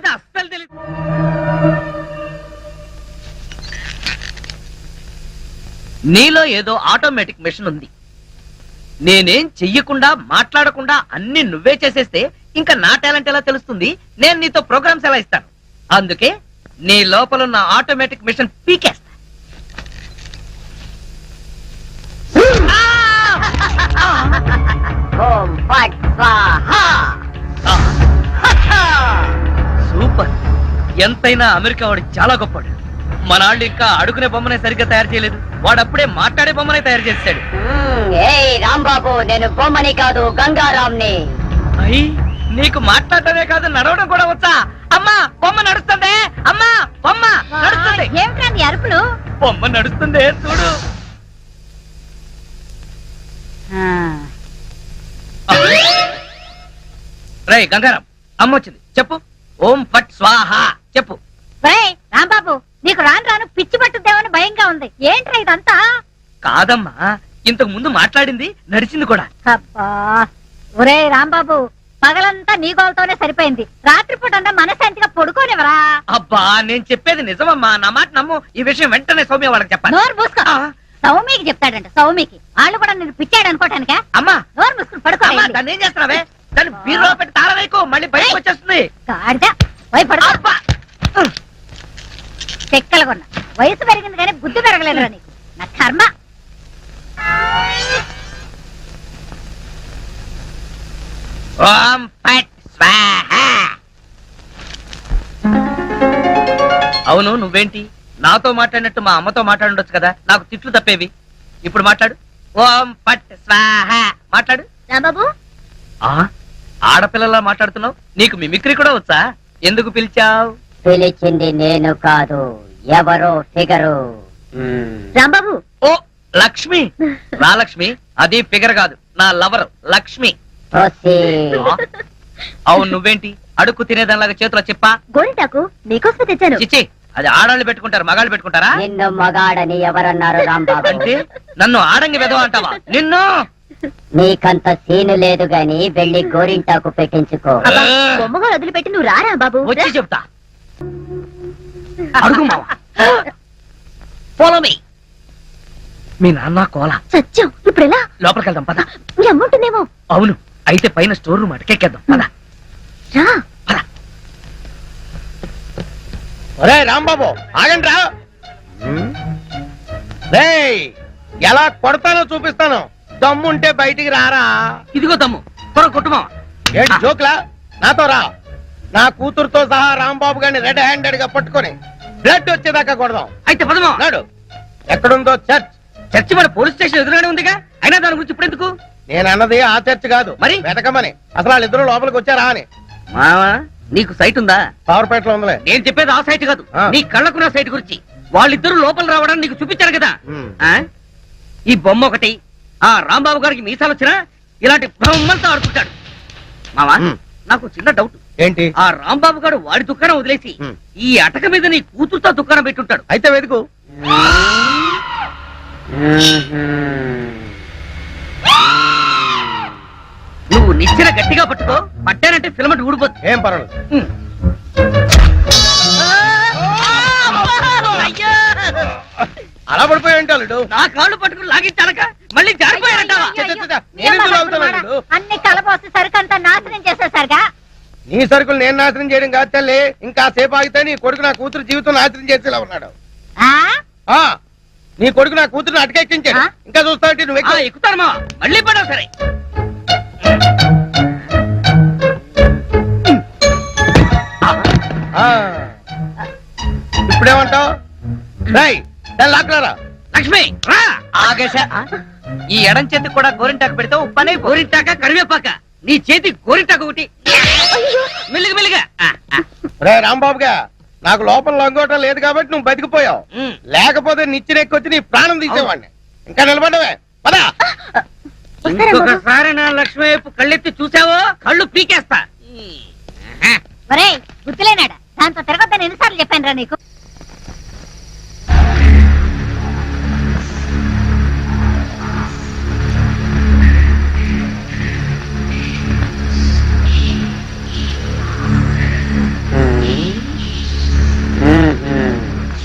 నాకైతే అస్సలు తెలియదు. నీలో ఏదో ఆటోమేటిక్ మెషిన్ ఉంది. నేనేం చెయ్యకుండా మాట్లాడకుండా అన్ని నువ్వే చేసేస్తే ఇంకా నా టాలెంట్ ఎలా తెలుస్తుంది? నేను నీతో ప్రోగ్రామ్స్ ఎలా ఇస్తాను? అందుకే నీ లోపల ఉన్న ఆటోమేటిక్ మిషన్ పీకేస్తా. సూపర్. ఎంతైనా అమెరికా వాడు చాలా గొప్పవాడు. మనాళ్ళు ఇంకా అడుగునే బొమ్మనే సరిగ్గా తయారు చేయలేదు, వాడు అప్పుడే మాట్లాడే బొమ్మనే తయారు చేశాడు. రాంబాబు, నేను బొమ్మని కాదు గంగారాంని. అయ్యి, నీకు మాట్లాడటమే కాదు నడవడం కూడా వచ్చా? అమ్మా బొమ్మ నడుస్తుంది, అమ్మా బొమ్మ నడుస్తుంది. ఏమిటండి అరుపులు? బొమ్మ నడుస్తుంది చూడు. రే గంగారాం, అమ్మ వచ్చింది, చెప్పు. ఓం ఫట్ స్వాహ చెప్పు. రాంబాబు, నీకు రాను రాను పిచ్చి పట్టుద్దేమని భయంగా ఉంది. ఏంట్రా ఇదంతా? కాదమ్మా, ఇంతకు ముందు మాట్లాడింది నడిచింది కూడా. అబ్బా, ఒరే రాంబాబు, పగలంతా నీ గోలతోనే సరిపోయింది. రాత్రిపూట అంతా మనశాంతిగా పడుకోనివరా? అబ్బా, నేను చెప్పేది నిజమమ్మా, నా మాట నమ్ము. ఈ విషయం వెంటనే సౌమ్య వాళ్ళకి చెప్పాలి. నోరు మూసుకో. సౌమికి చెప్తాడంట. సౌమికి వాళ్ళు కూడా నేను పిచ్చాడు అనుకోటానికా? అమ్మా నోరు మూసుకుని పడుకో. దాన్ని ఏం చేస్తున్నావే? దాన్ని బీరులో పెట్టి తాళం వేయకు, మళ్ళీ బయటకు వచ్చేస్తుంది. పడుకో. చెక్కలుగొన్నా వయసు పెరిగింది కానీ బుద్ధి పెరగలేదురా నీకు. నా కర్మ. ఓం ఫట్ స్వాహ. అవును, నువ్వేంటి నాతో మాట్లాడినట్టు మా అమ్మతో మాట్లాడుండొచ్చు కదా, నాకు తిట్లు తప్పేవి. ఇప్పుడు మాట్లాడు. ఓం ఫట్ స్వాహ మాట్లాడు. రాంబాబు, ఆడపిల్లలా మాట్లాడుతున్నావు. నీకు మిమిక్రీ కూడా వచ్చా? ఎందుకు పిలిచావు? పిలిచింది నేను కాదు, ఎవరో ఫిగరు. రాంబాబు. ఓ లక్ష్మి. నా లక్ష్మి, అది ఫిగర్ కాదు, నా లవర్ లక్ష్మి. అవును, నువ్వేంటి అడుక్కు తినేదానిలాగా చేతిలో చెప్పా? గోరింటాకు నీకోసం తెచ్చాను. చిచ్చి, అది ఆడాళ్ళు పెట్టుకుంటారు, మగాళ్ళు పెట్టుకుంటారా? నిన్ను మగాడని ఎవరన్నారు రాంబాబు? అంటే నన్ను ఆడంగి వెదవ అంటావా? నిన్ను. నీకంత సీను లేదు గాని వెళ్ళి గోరింటాకు పెట్టించుకో. బొమ్మగా వదిలిపెట్టి నువ్వు రారా బాబు? వచ్చి చెప్తా. అడుగు మావా. Follow me. మీ నాన్న కోల సత్యం. ఇప్పుడు ఎలా? లోపలికి వెళ్దాం పద. మీ అమ్ముంటుందేమో. అవును, అయితే పైన స్టోర్ రూమ్ అటకెక్కేద్దాం పద. రా. ఒరే రాంబాబు, ఆగండి రా. ఎలా కొడతానో చూపిస్తాను. దమ్ముంటే బయటికి రారా. ఇదిగో దమ్ము, త్వర కొట్టుమా. ఏంటి జోక్లా? నాతో రా. నా కూతురుతో సహా రాంబాబు గారిని రెడ్ హ్యాండెడ్ గా పట్టుకొని బ్లడ్ వచ్చేదాకా కొడదాం. అయితే పదమా. నాడు ఎక్కడుందో చర్చ్. చర్చి మన పోలీస్ స్టేషన్ ఎదురుగానే ఉందిగా, అయినా దాని గురించి ఇప్పుడు ఎందుకు? నేను అన్నది ఆ చర్చ్ కాదు, మరి వెతకమని. అసలు వాళ్ళిద్దరూ లోపలికి వచ్చారా అని. మావా, నీకు సైట్ ఉందా? పవర్పేటలో ఉందిలే. నేను చెప్పేది ఆ సైట్ కాదు, నీ కళ్ళకున్న సైట్ గురించి. వాళ్ళిద్దరూ లోపల రావడానికి నీకు చూపించారు కదా. ఈ బొమ్మ ఒకటి, ఆ రాంబాబు గారికి మీసాలు వచ్చినా ఇలాంటి బొమ్మలతో ఆడుకుంటాడు. మావా, నాకు చిన్న డౌట్. ఏంటి? ఆ రాంబాబు గారు వాడి దుకాణం వదిలేసి ఈ అటక మీద నీ కూతురుతో దుకాణం పెట్టుంటాడు. అయితే వెతుకు. నువ్వు నిచ్చిన గట్టిగా పట్టుకో, పట్టానంటే ఫిలమెంట్ ఊడిపోతుంది. ఏం పర్వాలేదు. అలా పడిపోయి ఉంటాడు. నా కాళ్ళు పట్టుకుని లాగించాలక మళ్ళీ జారిపోయారంటావా? అన్ని కలపోసి సరుకంతా నాశనం చేసేసరిగా. నీ సరుకులు నేను నాశనం చేయడం కాదు తల్లి. ఇంకా సేపు ఆగితే నీ కొడుకు నా కూతురు జీవితం నాశనం చేసేలా ఉన్నాడు. నీ కొడుకు నా కూతురుని అటకెక్కించాడు. ఇంకా చూస్తా నువ్వు ఎక్కుతానమా? మళ్ళీ పడవు సరే. ఇప్పుడేమంటావు? లాక్రారా. లక్ష్మి రా. ఆగేశ, ఈ ఎడం చేతికి కూడా గోరింటాకు పెడితే ఉప్పనే. గోరింటాక కరివేపాక, నీ చేతి గోరింటాకు ఒకటి. మెల్లిగా మెల్లిగా. రే రాంబాబుగా, నాకు లోపల లంగోటం లేదు కాబట్టి నువ్వు బతికిపోయావు. లేకపోతే నిచ్చినెక్కొచ్చి నీ ప్రాణం తీసేవాడిని. ఇంకా నిలబడవే పదా. ఇంకొకసారి నా లక్ష్మి వైపు కళ్ళెత్తి చూసావో కళ్ళు పీకేస్తా. గుర్తులేనాడా? దాంతో తిరగొద్దని ఎన్నిసార్లు చెప్పాను రా నీకు?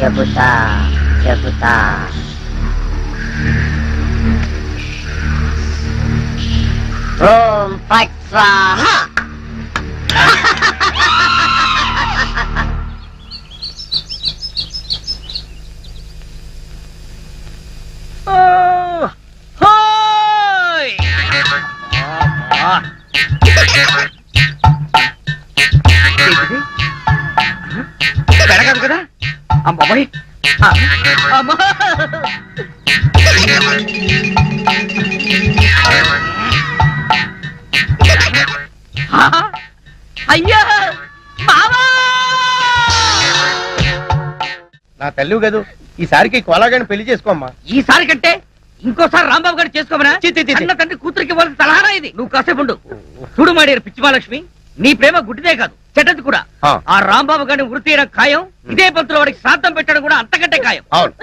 చెబుతా చెబుతా ఓం ఫట్ స్వాహ. హోయ్! ఏంటిది? పెరగదు కదా అమ్మాయి అమ్మా అయ్యా మావా నా తల్లి కదూ ఈసారికి కొలాగాని పెళ్లి చేసుకోమ్మా. ఈసారి కంటే ఇంకోసారి రాంబాబు గారు చేసుకోమనా చి, చి, చి, చి. అన్న తండ్రి కూతురికి ఇవ్వాల్సిన సలహానా ఇది? నువ్వు కాసేపు ఉండు. చూడు మాడేరు పిచ్చిమాలక్ష్మి, నీ ప్రేమ గుడ్డిదే కాదు చెడ్డది కూడా. ఆ. ఆ రాంబాబు గారిని వృత్తి తీయడం ఖాయం. ఇదే పంతులు వాడికి శ్రాద్ధం పెట్టడం కూడా అంతకంటే ఖాయం. అవును.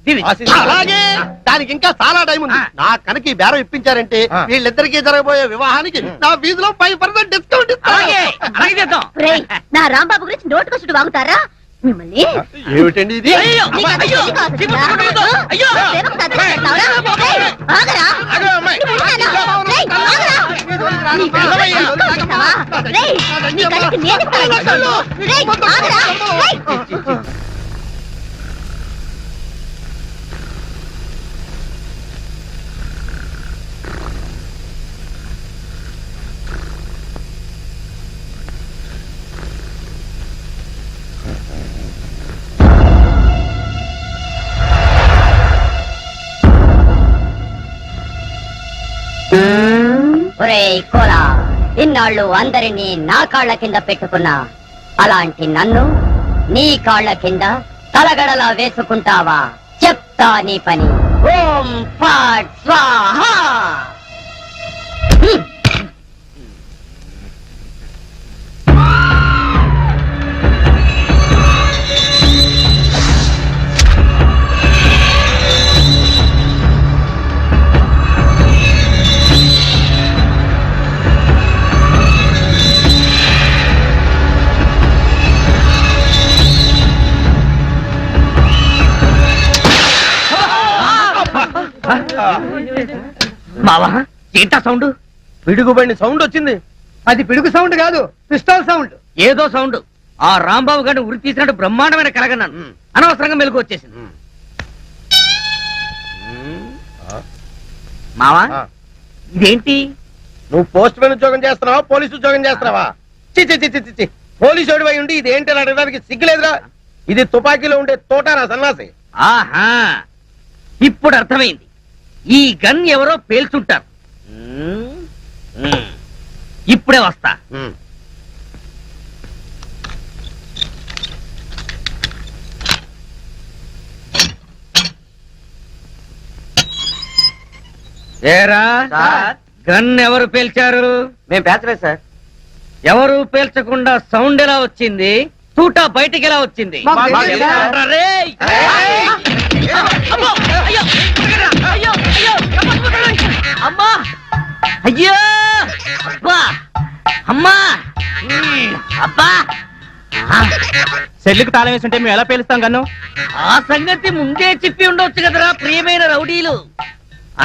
దీవి. అలాగే దానికి ఇంకా చాలా టైం ఉంది. ఆ. నా కనుక ఈ బేరం ఇప్పించారంటే ఆ. వీళ్ళిద్దరికి జరగబోయే వివాహానికి నా ఫీజులో 5% డిస్కౌంట్ అలాగే అలాగే చేద్దాం. ఒరేయ్, నా రాంబాబు గురించి నోటుకొచ్చుడు వాగుతారా మిమ్మల్ని? ఏమిటండి ఇది? అయ్యో, నీకు అంత అయ్యో, తెలివి కాదు దిగు, కదా? దిగు, దిగు, అయ్యో. ప్రేమకు సర్దుబాటు చేస్తావురా? ఏయ్, ఆగరా? అగో అమ్మాయి. నువ్వు ఉన్నానా? ఏయ్, ఆగరా? నీ కళ్ళకి నోటుకొచ్చేస్తావా? రేయ్, నీ కళ్ళకి నేను ఇస్తాను. రేయ్, ఆగరా? రేయ్. ఒరేయ్ కోలా, ఇన్నాళ్ళు అందరినీ నా కాళ్ళ కింద పెట్టుకున్నా, అలాంటి నన్ను నీ కాళ్ళ కింద తలగడలా వేసుకుంటావా? చెప్తా నీ పని. ఓం ఫట్ స్వాహ. మావా ఏంటా సౌండ్? పిడుగుబడిన సౌండ్ వచ్చింది. అది పిడుగు సౌండ్ కాదు, పిస్టల్ సౌండ్. ఏదో సౌండ్. ఆ రాంబాబు గారిని ఉరి తీసినట్టు బ్రహ్మాండమైన కలగన్నాను. అనవసరంగా మెలకు వచ్చేసింది. మావా ఆ. ఇదేంటి? నువ్వు పోస్ట్ మ్యాన్ ఉద్యోగం చేస్తున్నావా, పోలీసు ఉద్యోగం చేస్తున్నావా? చి పోలీసు ఓడివై ఉండి ఇది ఏంటి అని అడగడానికి సిగ్గులేదురా? ఇది తుపాకీలో ఉండే తోటారా సన్నాసి. ఆహా, ఇప్పుడు అర్థమైంది. ఈ గన్ ఎవరో పేల్చుంటారు. ఇప్పుడే వస్తా. ఏరా సార్. గన్ ఎవరు పేల్చారు? మేము పేర్చలేదు సార్. ఎవరు పేల్చకుండా సౌండ్ ఎలా వచ్చింది? తూటా బయటికి ఎలా వచ్చింది? మాకు తెలియదు సార్. ఎవరురా రేయ్? అమ్మో! అయ్యో! అయ్యో! అయ్యో! అమ్మా! అయ్యో! అబ్బా! అమ్మా! అబ్బా! సెల్లుకు తాళం వేస్తుంటే మేము ఎలా పేలుస్తాం కన్ను? ఆ సంగతి ముందే చెప్పి ఉండొచ్చు కదరా ప్రియమైన రౌడీలు.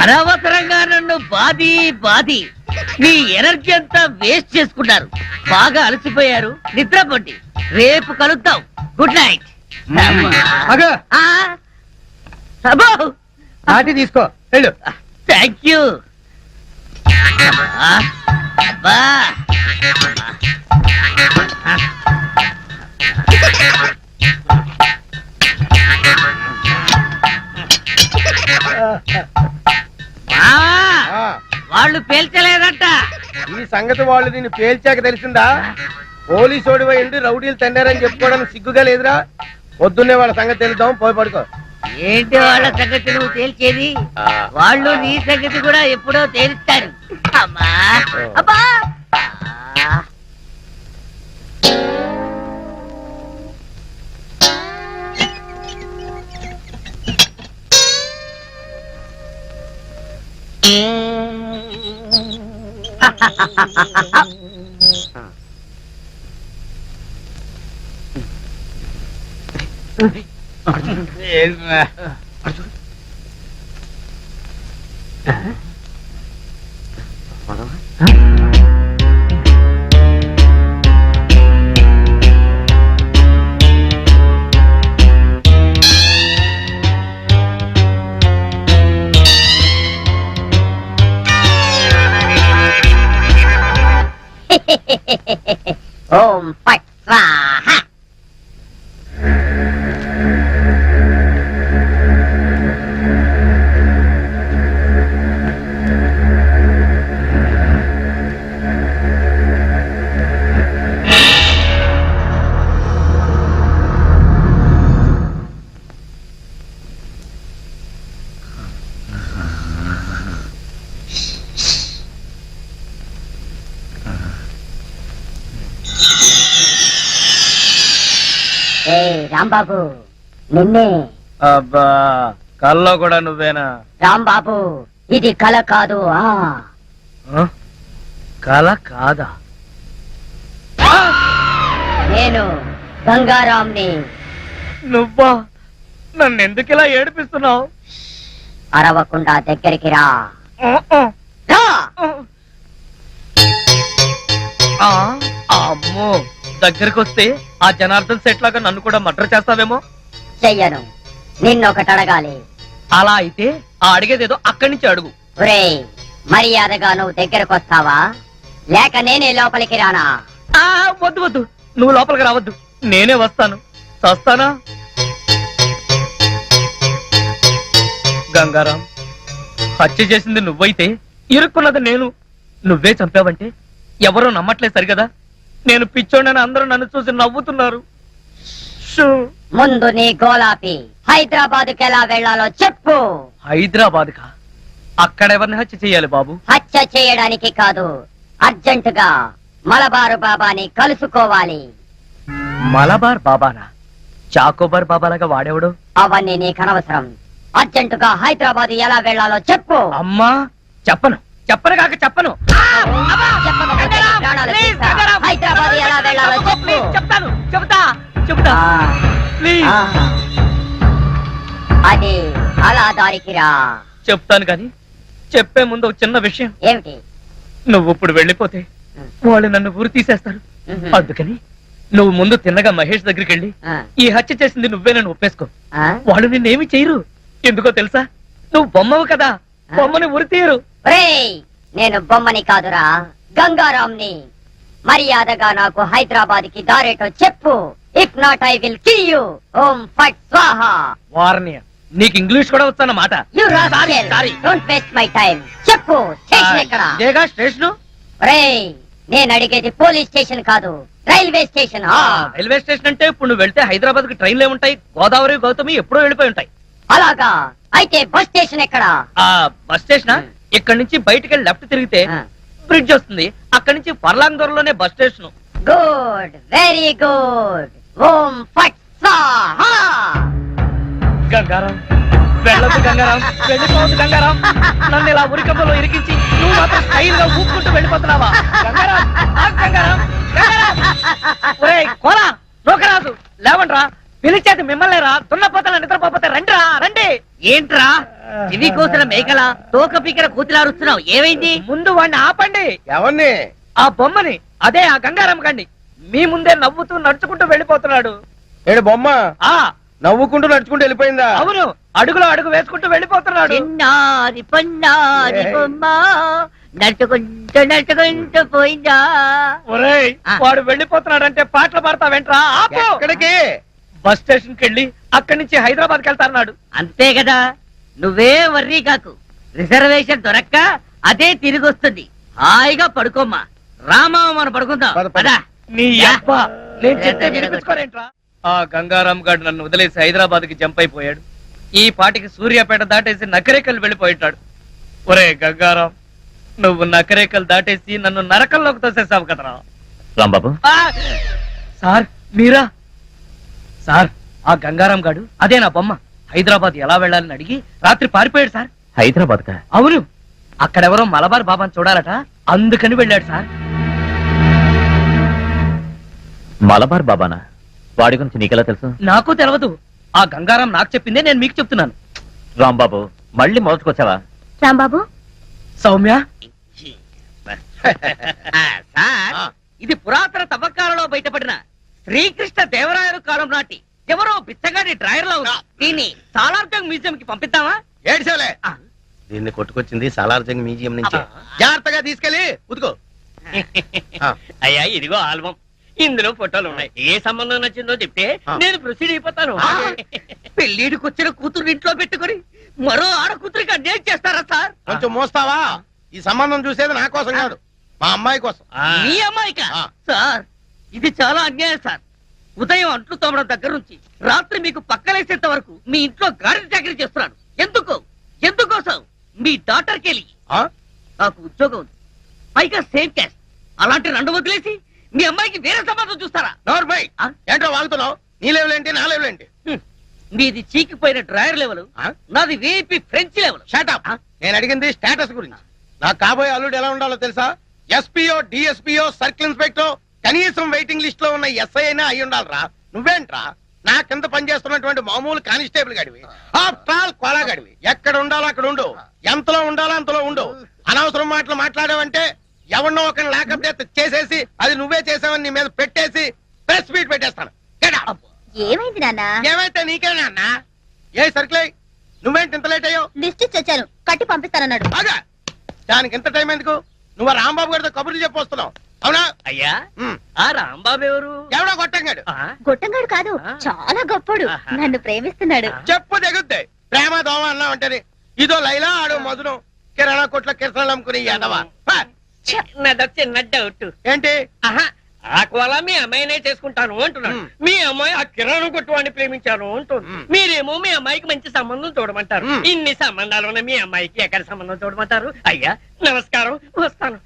అనవసరంగా నన్ను బాది మీ ఎనర్జీ అంతా వేస్ట్ చేసుకున్నారు. బాగా అలసిపోయారు, నిద్రపోండి. రేపు కలుద్దాం. Good night. అగో అబ్బో నాటి తీసుకో వెళ్ళు. Thank you. అబ్బా ఆ, వాళ్ళు పేల్చలేదంట. ఈ సంగతి వాళ్ళు నిన్ను పేల్చాక తెలిసిందా? పోలీసు ఓడివై ఉండి రౌడీలు తండారని చెప్పుకోవడానికి సిగ్గుగా లేదురా? పొద్దున్నే వాళ్ళ సంగతి తెలుద్దాం, పోయి పడుకో. ఏంటి వాళ్ళ సంగతి నువ్వు తేల్చేది? ఆ. వాళ్ళు నీ సంగతి కూడా ఎప్పుడో తేలుస్తారు. అమ్మా అబ్బా ఆ. ఓం ఫట్ స్వాహ. ఏ రాంబాబు, నిన్నే. అబ్బా కల్లో కూడా నువ్వేనా? రాంబాబు, ఇది కల కాదు. కల కాదా? నేను గంగారాంని. నువ్వా? నన్ను ఎందుకు ఇలా ఏడిపిస్తున్నావు? అరవకుండా దగ్గరికి రా. రా. అమ్మో, దగ్గరికి వస్తే ఆ జనార్దన్ సెట్ లాగా నన్ను కూడా మర్డర్ చేస్తావేమో. చెయ్యను. నిన్నొకటి అడగాలి. అలా అయితే ఆ అడిగేదేదో అక్కడి నుంచి అడుగు. ఒరేయ్, మర్యాదగా నువ్వు దగ్గరకు వస్తావా లేక నేనే లోపలికి రానా? వద్దు వద్దు, నువ్వు లోపలికి రావద్దు, నేనే వస్తాను. చస్తానా? గంగారాం, హత్య చేసింది నువ్వైతే ఇరుక్కున్నది నేను. నువ్వే చంపావంటే ఎవరూ నమ్మట్లేదు సరిగదా. నేను పిచ్చోడని అందరూ నన్ను చూసి నవ్వుతున్నారు. ముందు నీ గోలాపి హైదరాబాద్కి ఎలా వెళ్లాలో చెప్పు. హైదరాబాద్ కా? అక్కడ ఎవరిని హత్య చేయాలి బాబు? హత్య చేయడానికి కాదు, అర్జెంటుగా మలబారు బాబాని కలుసుకోవాలి. మలబార్ బాబానా? చాకోబార్ బాబాలాగా వాడేవాడు? అవన్నీ నీకు అనవసరం. అర్జెంటుగా హైదరాబాద్ ఎలా వెళ్లాలో చెప్పు. అమ్మా, చెప్పను చెప్పను కాక చెప్పను. చెప్పకపోతే నీ ప్రాణాలు తీస్తా. హైదరాబాద్ ఎలా వెళ్లాలో చెప్పు. చెప్తాను, చెప్తా చెప్తా. ప్లీజ్ ఆ. అది అలా దారికి రా. చెప్తాను కానీ చెప్పే ముందు ఒక చిన్న విషయం. ఏమిటి? నువ్వు ఇప్పుడు వెళ్ళిపోతే వాళ్ళు నన్ను ఊరు తీసేస్తారు. అందుకని నువ్వు ముందు తిన్నగా మహేష్ దగ్గరికి వెళ్ళి ఆ. ఈ హత్య చేసింది నువ్వే నన్ను ఒప్పేసుకో. ఆ? వాళ్ళు నిన్నేమి చేయరు. ఎందుకో తెలుసా? నువ్వు బొమ్మవు కదా, బొమ్మని ఉరి తీయరు. ఒరేయ్, నేను బొమ్మని కాదురా, గంగారాంని. మర్యాదగా నాకు హైదరాబాద్ కి దారేటో చెప్పు. If not I will kill you. ఓం ఫట్ స్వాహ. వార్నియ, నీకు ఇంగ్లీష్ కూడా వచ్చానమాట. You rascal, don't waste my time. చెప్పు, స్టేషన్ ఎక్కడ? ఇదేగా స్టేషను. ఒరేయ్, నేను అడిగేది పోలీస్ స్టేషన్ కాదు, రైల్వే స్టేషన్. రైల్వే స్టేషన్ అంటే ఇప్పుడు నువ్వు వెళ్తే హైదరాబాద్ కి ట్రైన్లు ఏముంటాయి? గోదావరి గౌతమి ఎప్పుడో వెళ్ళిపోయి ఉంటాయి. అలాగా? అయితే బస్ స్టేషన్ ఎక్కడ? ఆ బస్ స్టేషన్ ఇక్కడ నుంచి బయటికి వెళ్ళి లెఫ్ట్ తిరిగితే ఆ. బ్రిడ్జ్ వస్తుంది. అక్కడి నుంచి ఫర్లాంగ్ దూరంలోనే bus station. Good, very good. ఓం ఫట్ స్వాహ. గంగారాం, వెళ్ళొద్దు గంగారాం, వెళ్ళిపోవద్దు గంగారాం. నన్ను ఇలా ఉరికమ్మలో ఇరికించి నువ్వు మాత్రం స్టైల్ గా ఊపుకుంటూ వెళ్ళిపోతున్నావా? గంగారాం, ఆగు గంగారాం, గంగారాం. ఒరేయ్ కోలా, నోకరాజు, లేవండ్రా. పిలిచేది మిమ్మల్నేరా, దున్నపోతల నిద్రపోతే రండిరా, రండి. ఏంట్రా ఇవి కోసిన మేకల తోక పీకర కూతులారుస్తున్నావు? ఏమైంది? ముందు వాడిని ఆపండి. ఎవరిని? ఆ బొమ్మని, అదే ఆ గంగారాం గండి. మీ ముందే నవ్వుతూ నడుచుకుంటూ వెళ్ళిపోతున్నాడు. ఏడు బొమ్మ ఆ నవ్వుకుంటూ నడుచుకుంటూ వెళ్ళిపోయిందా? అవును, అడుగులో అడుగు వేసుకుంటూ వెళ్ళిపోతున్నాడు. చిన్నారి పొన్నారి బొమ్మ నడుచుకుంటూ నడుచుకుంటూ పోయిందా? ఒరేయ్, వాడు వెళ్ళిపోతున్నాడంటే పాటలు పాడతావేంట్రా? ఆపు. ఎక్కడికి? బస్ స్టేషన్ కి వెళ్ళి అక్కడి నుంచి హైదరాబాద్ కి వెళ్తాన్నాడు. అంతే కదా, నువ్వే వర్రీ కాకు. రిజర్వేషన్ దొరక్క అదే తిరిగి వస్తుంది. హాయిగా పడుకోమ్మా. రామా, మనం పడుకుందాం. పద, పద. పద. నీ అబ్బా, నేను చెప్తే వినిపించుకోరేంట్రా? ఆ గంగారాం గారు నన్ను వదిలేసి హైదరాబాద్ కి జంప్ అయిపోయాడు. ఈ పాటికి సూర్యాపేట దాటేసి నకరేకల్ వెళ్ళిపోయిటాడు. ఒరే గంగారాం, నువ్వు నకరేకల్ దాటేసి నన్ను నరకంలోకి తోసేసావు కదరా. రాంబాబు, సార్ మీరా? సార్, ఆ గంగారాం గాడు అదే నా బొమ్మ. హైదరాబాద్ ఎలా వెళ్ళాలని అడిగి రాత్రి పారిపోయాడు సార్. హైదరాబాద్ కా? అవును, అక్కడెవరో మలబార్ బాబాని చూడాలట, అందుకని వెళ్ళాడు సార్. మలబార్ బాబానా? వాడి గురించి నీకెలా తెలుసు? నాకు తెలవదు. ఆ గంగారాం నాకు చెప్పిందే నేను మీకు చెప్తున్నాను. రాంబాబు మళ్ళీ మొదటికొచ్చావా? రాంబాబు, సౌమ్య, సార్ ఇది పురాతన తవ్వకాలలో బయటపడిన శ్రీకృష్ణ దేవరాయలు కాలం నాటి ఎవరో బిచ్చగాడి డ్రాయర్ లో ఉంది. దీన్ని సాలార్జంగ్ మ్యూజియం కి పంపిద్దామా? ఏడ్చేలే, దీన్ని కొట్టుకొచ్చింది సాలార్జంగ్ మ్యూజియం నుంచి. జాగ్రత్తగా తీసుకెళ్ళి ఉతుకో. అయ్యా ఇదిగో ఆల్బం, ఇందులో ఫోటోలు ఉన్నాయి. ఏ సంబంధం నచ్చిందో చెప్తే నేను ప్రొసీడ్ అయిపోతాను. పెళ్లిడికి వచ్చిన కూతురు ఇంట్లో పెట్టుకుని మరో ఆడ కూతురికి అన్యాయం చేస్తారా సార్? కొంచెం మోస్తావా? ఈ సంబంధం చూసేది నా కోసం కాదు, మా అమ్మాయి కోసం. మీ అమ్మాయికా? ఆ. సార్ ఇది చాలా అన్యాయం సార్. ఉదయం అంట్లు తోమడం దగ్గర నుంచి రాత్రి మీకు పక్కలేసేంత వరకు మీ ఇంట్లో గాడి చాకరీ చేస్తున్నాడు. ఎందుకోసం? మీ డాక్టర్కి వెళ్ళి ఆ? నాకు ఉద్యోగం ఉంది, పైగా సేమ్ క్యాస్ట్. అలాంటి రెండు వదిలేసి మీ అమ్మాయికి వేరే సంబంధం చూస్తారా? నోర్మై, ఆ? ఏంటో వాగుతున్నావు? నీ లెవెల్ ఏంటి, నా లెవెల్ ఏంటి? మీది చీకిపోయిన డ్రాయర్ లెవెల్, ఆ? నాది వీపీ ఫ్రెంచ్ లెవెల్. షటప్. నేను అడిగింది స్టేటస్ గురించి. నాకు కాబోయే అల్లుడు ఎలా ఉండాలో తెలుసా? ఎస్పీఓ, డిఎస్పీఓ, సర్కిల్ ఇన్స్పెక్టర్, కనీసం వెయిటింగ్ లిస్ట్ లో ఉన్న ఎస్ఐ అయినా అయి ఉండాలరా. నువ్వేంట్రా నా కింద పనిచేస్తున్నటువంటి మామూలు కానిస్టేబుల్ గడివి, ఆఫ్టర్ ఆల్ కోలా గడివి. ఎక్కడ ఉండాలో అక్కడ ఉండు, ఎంతలో ఉండాలో అంతలో ఉండు. అనవసరం మాటలు మాట్లాడావంటే ఎవరినో ఒక లాకప్ డెత్ చేసేసి అది నువ్వే చేసావని నీ మీద పెట్టేసి ప్రెస్ మీట్ పెట్టేస్తాను. Get out. ఏమైంది నాన్న? ఏమైతే నీకేనా అన్నా? ఏ సర్కిల్, నువ్వేంటి ఇంత లేట్ అయ్యావు? లిస్ట్ ఇచ్చి వచ్చాను, కట్టి పంపిస్తానన్నాడు. బాగా దానికి ఎంత టైం ఎందుకు? నువ్వు రాంబాబు గారితో కబుర్లు చెప్పొస్తున్నావు, అవునా? అయ్యా ఉమ్. ఆ రాంబాబు ఎవరు? ఎవడో కొట్టంగాడు. గొట్టంగాడు కాదు, చాలా గొప్పడు. నన్ను ప్రేమిస్తున్నాడు. చెప్పు తెగుద్ది. ప్రేమ దోమ అన్నావు అంటే ఇదో లైలా ఆడో మధురం కిరాణా కొట్ల కిరసనాలు అమ్ముకుని ఎదవా. నాదో చిన్న డౌట్. ఏంటి? ఆహా, ఆ కోలా మీ అమ్మాయినే చేసుకుంటాను అంటున్నాను. మీ అమ్మాయి ఆ కిరాణా కొట్టు వాడిని ప్రేమించాను అంటుంది. మీరేమో మీ అమ్మాయికి మంచి సంబంధం చూడమంటారు. ఇన్ని సంబంధాలు ఉన్న మీ అమ్మాయికి ఎక్కడ సంబంధం చూడమంటారు? అయ్యా నమస్కారం, వస్తాను.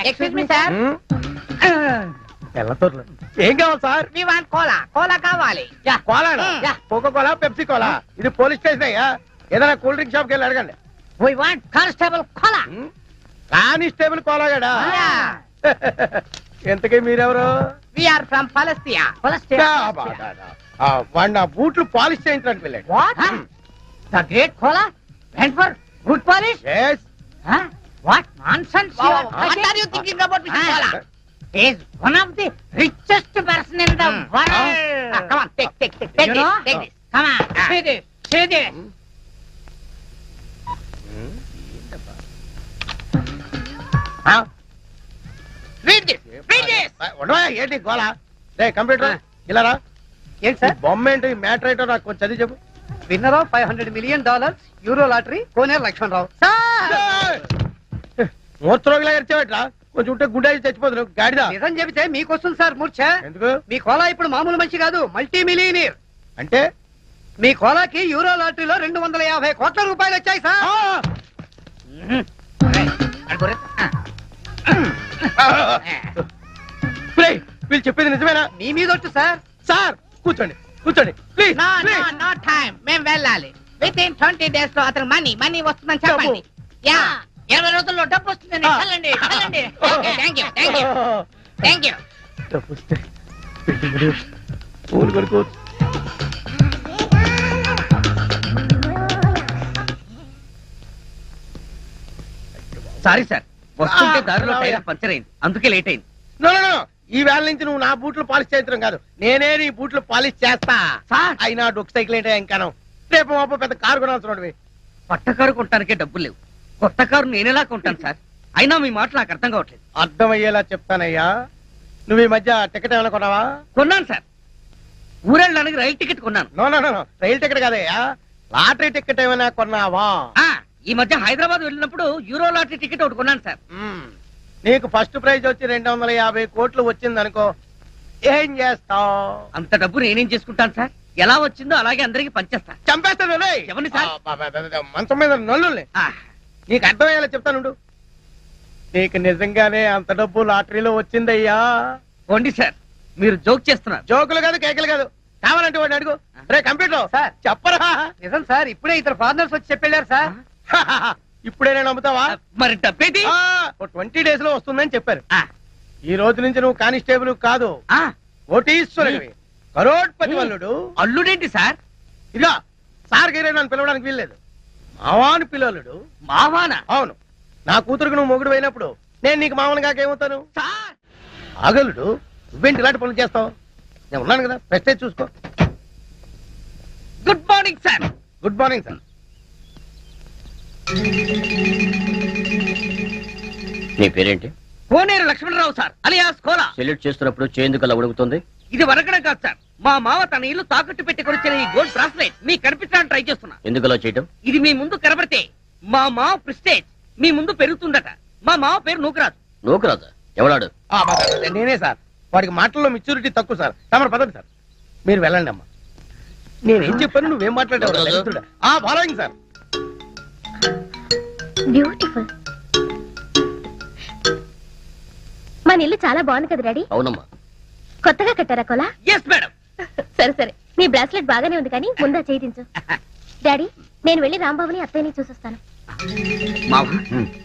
Excuse me sir. తెల్లతోర్లు ఏం కావాలి సార్? మీ వాన్ కోలా, కోలా కావాలి. Cola, coca cola, Pepsi cola. ఇది పోలీస్ స్టేషన్ అయ్యా, ఏదైనా కూల్ డ్రింక్ షాప్కి వెళ్ళి అడగండి. We want constable Kola. Constable కోలాగాడా? ఎంతకీ మీరెవరు? We are from Palestine. వాడు నా బూట్లు పాలిష్ చేయించడానికి వెళ్ళాడు. What? The great cola went for good polish? Yes. Huh? What nonsense! What are you thinking about Mr. Cola? He is one of the richest person in the world. Come on, take this. Come on, see this. Read this. ఉండవా? ఏంటి గోలా? రే computer ఇలా రా. ఏంటి sir? ఈ బొమ్మ ఏంటి, matter ఏంటో నాకు కొంచెం చదివి చెప్పు. Winner of $500 million euro lottery Koneru Lakshmanarao. మూర్చరోగిలా ఎరిచేవట్రా? కొంచెం ఉంటే గుండె చచ్చిపోతుంది గాడిద. నిజం చెబితే మీకు వస్తుంది సార్ మూర్ఛ. ఎందుకు? మీ కోలా ఇప్పుడు మామూలు మనిషి కాదు, మల్టీ మిలియనీర్. అంటే మీ కోలాకి యూరో లాటరీలో 250 కోట్ల రూపాయలు వచ్చాయి సార్. రేయ్, వీళ్ళు చెప్పేది నిజమేనా? మీ మీద వచ్చు సార్. సార్ కూర్చోండి ప్లీజ్. No time. మేము వెళ్ళాలి. Within 20 days లో అతను మనీ వస్తుందని చెప్పండి. యా, 20 రోజుల్లో డబ్బు వస్తుందని వెళ్ళండి. Thank you. పూలు కొనుక్కో. సారీ సార్, వస్తుంటే దారిలో టైర్ పంచర్ అయింది, అందుకే లేట్ అయింది. నో, ఈ వేళ నుంచి నువ్వు నా బూట్లు పాలిష్ చేయించడం కాదు, నేనే నీ బూట్లు పాలిష్ చేస్తా. సార్, అయినా డొక్ సైకిల్ ఏంటో ఇంకాను. రేపు మాపు పెద్ద కారు కొనాల్సిన పట్ట కారు కొనటానికే డబ్బులు లేవు, కొత్త కారు నేనెలా కొంటాను సార్? అయినా మీ మాట నాకు అర్థం కావట్లేదు. అర్థమయ్యేలా చెప్తానయ్యా. నువ్వు ఈ మధ్య టికెట్ ఏమైనా కొన్నావా? కొన్నాను సార్, ఊరెళ్ళడానికి రైలు టికెట్ కొన్నాను. నో, రైలు టికెట్ కాదయ్యా, లాటరీ టికెట్ ఏమైనా కొన్నావా? ఈ మధ్య హైదరాబాద్ వెళ్ళినప్పుడు యూరో లాటరీ టికెట్ ఒకటి కొన్నాను సార్. నీకు ఫస్ట్ ప్రైజ్ వచ్చి 250 కోట్లు వచ్చింది అనుకో, ఏం చేస్తావు? అంత డబ్బు నేనేం చేసుకుంటాను సార్? ఎలా వచ్చిందో అలాగే అందరికి పంచేస్తా. చంపేస్తాను. ఎవరిని సార్? మంచం మీద నల్లుల్ని. నీకు అర్థమయ్యేలా చెప్తానుండు. నీకు నిజంగానే అంత డబ్బు లాటరీలో వచ్చిందయ్యా. పోండి సార్, మీరు జోక్ చేస్తున్నారు. జోకులు కాదు, కేకలు కాదు. కావాలంటే వాడిని అడుగు. రే కంప్యూటర్ సార్ చెప్పరా? నిజం సార్, ఇప్పుడే ఇద్దరు ఫారినర్స్ వచ్చి చెప్పారు సార్. ఇప్పుడే నేను నమ్ముతావా? మరి డబ్బేది? 20 days లో వస్తుందని చెప్పారు. ఈ రోజు నుంచి నువ్వు కానిస్టేబుల్ కాదు, కోటీశ్వరుడివి. కరోడ్పతి అల్లుడు. అల్లుడేంటి సార్? ఇదిగా సార్ గీరే నన్ను పిలవడానికి వీల్లేదు. మావాని పిల్లలుడు. మావానా? అవును, నా కూతురుకు నువ్వు మొగుడు అయినప్పుడు నేను నీకు మామూలు కాకేమవుతాను? సార్ ఆగలుడు, నువ్వేంటి ఇలాంటి పనులు చేస్తావు? నేను ఉన్నాను కదా, ప్రెస్టేజ్ చూసుకో. Good morning sir. Good morning sir. నీ పేరేంటి? Koneru Lakshmanarao sir, alias Kola. Salute చేస్తున్నప్పుడు చేందుకు అలా ఉడుకుతుంది. ఇది వరకడం కాదు సార్, మా మావ తన ఇల్లు తాకట్టు పెట్టి కొనిచ్చిన ఈ గోల్డ్ బ్రాస్లెట్ మీకు కనిపించడానికి ట్రై చేస్తున్నా. ఎందుకు అలా చేయటం? ఇది మీ ముందు కనబడితే మా మావ ప్రెస్టేజ్ మీ ముందు పెరుగుతుందట. మా మావ పేరు నూకరాజు. నూకరాజా? ఎవడాడు? నేనే సార్. వాడికి మాటల్లో మెచ్యూరిటీ తక్కువ సార్. తమరు పదండి సార్, మీరు వెళ్ళండి అమ్మా. నేనేం చెప్పాను, నువ్వేం మాట్లాడావు? Following sir. బ్యూటిఫుల్. మన ఇల్లు చాలా బాగుంది కదా డాడీ? అవునమ్మా. కొత్తగా కట్టారా కొలా? Yes madam. సరే సరే, నీ బ్రాస్లెట్ బాగానే ఉంది కానీ ముందా చేయించు. డాడీ, నేను వెళ్ళి రాంబాబుని అత్తయ్యని చూసొస్తాను. మావ